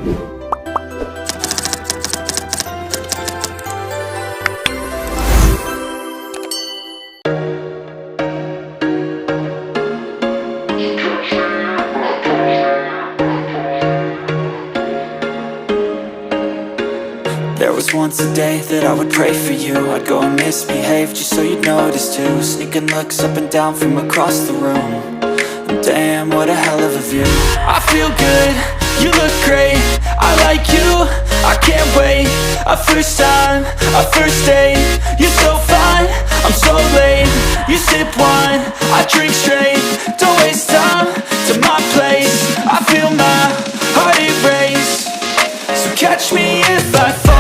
There was once a day that I would pray for you. I'd go and misbehave just so you'd notice too. Sneaking looks up and down from across the room. And damn, what a hell of a view. I feel good, you look great, I like you, I can't wait. A first time, a first date. You're so fine, I'm so late. You sip wine, I drink straight. Don't waste time to my place. I feel my heart erase. So catch me if I fall.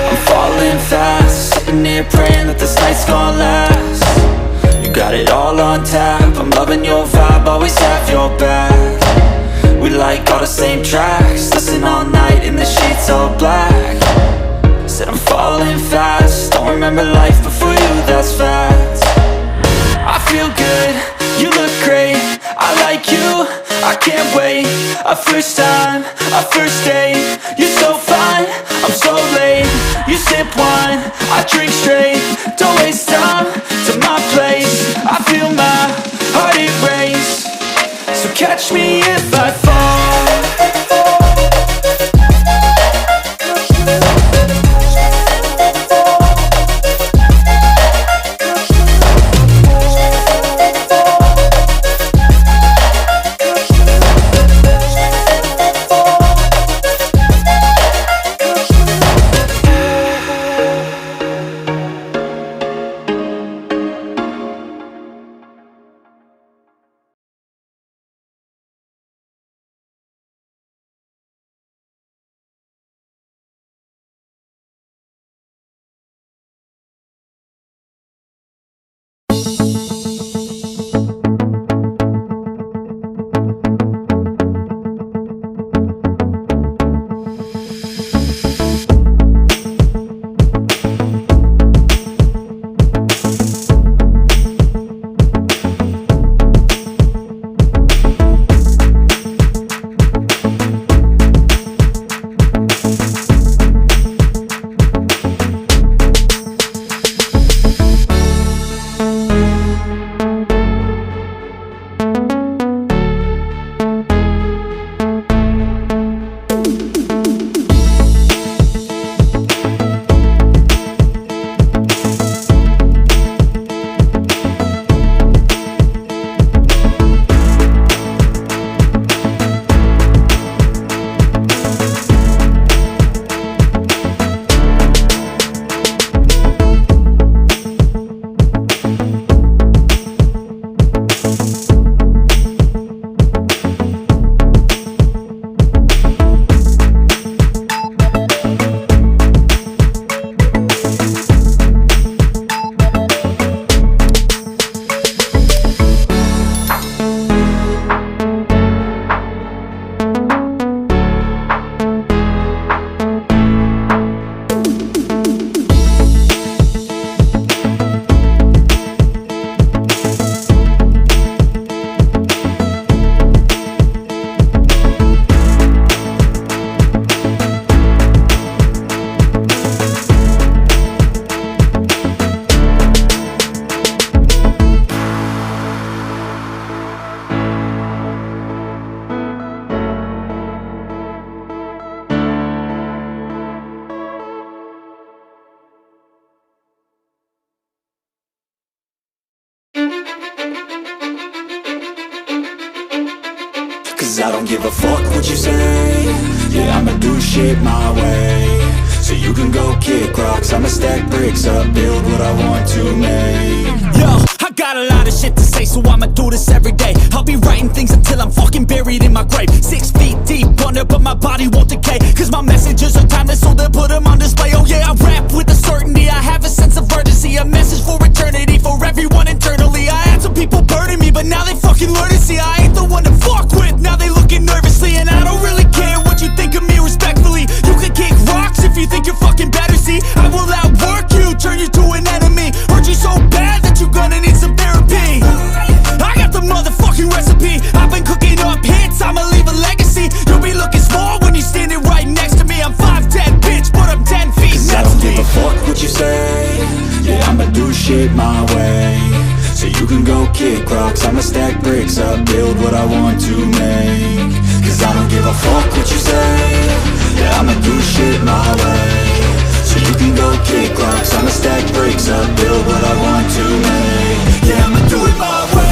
I'm falling fast, sitting here praying that this night's gonna last. You got it all on tap, I'm loving your vibe, always have your back. We like all the same tracks, listen all night in the sheets all black. Said I'm falling fast, don't remember life before you, that's fact. I feel good, you look great, I like you, I can't wait. A first time, a first date. You're so fine, I'm so late. You sip wine, I drink straight. Don't waste time to my place. I feel my heart erase. So catch me if I fall. Cause I don't give a fuck what you say. Yeah, I'ma do shit my way. So you can go kick rocks, I'ma stack bricks up, build what I want to make. Yo, I got a lot of shit to say, so I'ma do this every day. I'll be writing things until I'm fucking buried in my grave. 6 feet deep under, but my body won't decay. Cause my messages are timeless, so they'll put them on display. Oh yeah, I rap with a certainty, I have a sense of urgency. A message for eternity, for everyone internally. I had some people burning me, but now they fucking learn to see. you can go kick rocks, I'ma stack bricks up, build what I want to make. Cause I don't give a fuck what you say, yeah, I'ma do shit my way. So you can go kick rocks, I'ma stack bricks up, build what I want to make. Yeah, I'ma do it my way.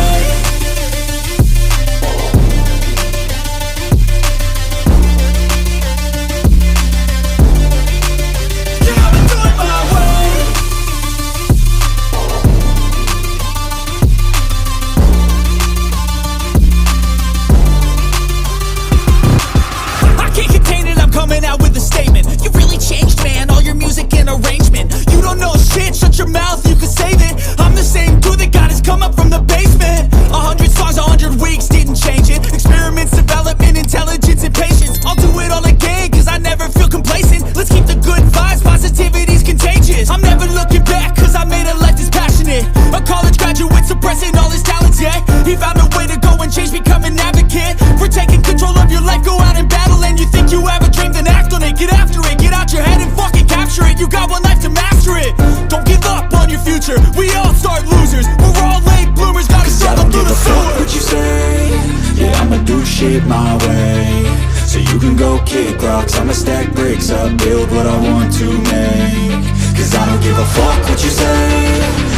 Coming out with a statement. You really changed, man, all your music and arrangement. You don't know shit, shut your mouth, you can save it. I'm the same dude that got his come up from the basement. 100 songs, 100 weeks, didn't change it. Experiments, development, intelligence, and patience. I'll do it all again, cause I never feel complacent. Let's keep the good vibes, positivity's contagious. I'm never looking back, cause I made a life that's passionate. A college graduate suppressing all his talents, yeah. He found a way to go and change, become an advocate. For taking control of your life, go out and battle. And you think you have a dream, then act on it. Get after it, get out your head and fucking capture it. You got one life to master it. Don't give up on your future, we all start losers. We're all late bloomers, gotta struggle through the sewer. What you say, yeah, I'ma do shit my way. So you can go kick rocks, I'ma stack bricks up, build what I want to make. Cause I don't give a fuck what you say,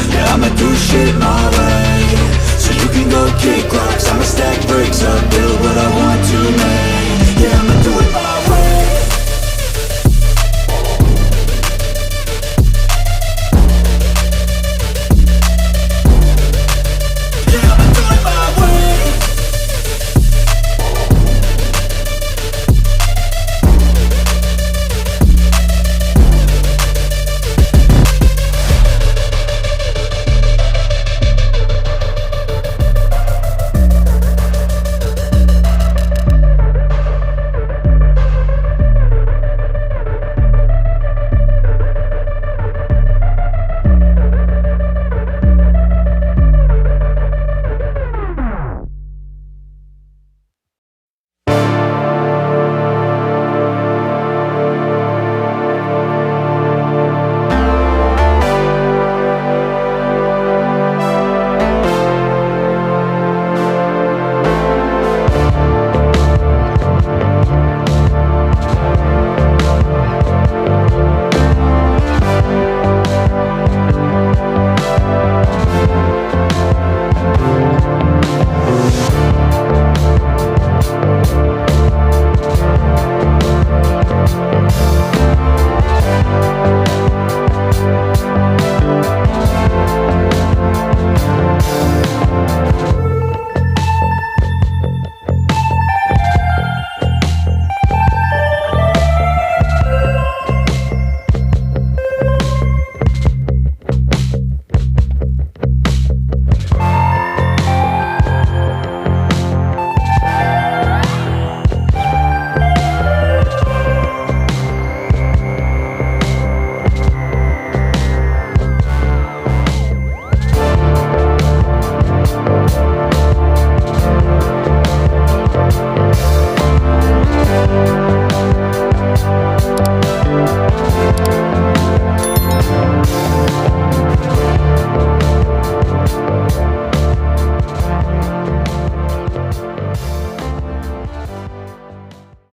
yeah, I'ma do shit my way.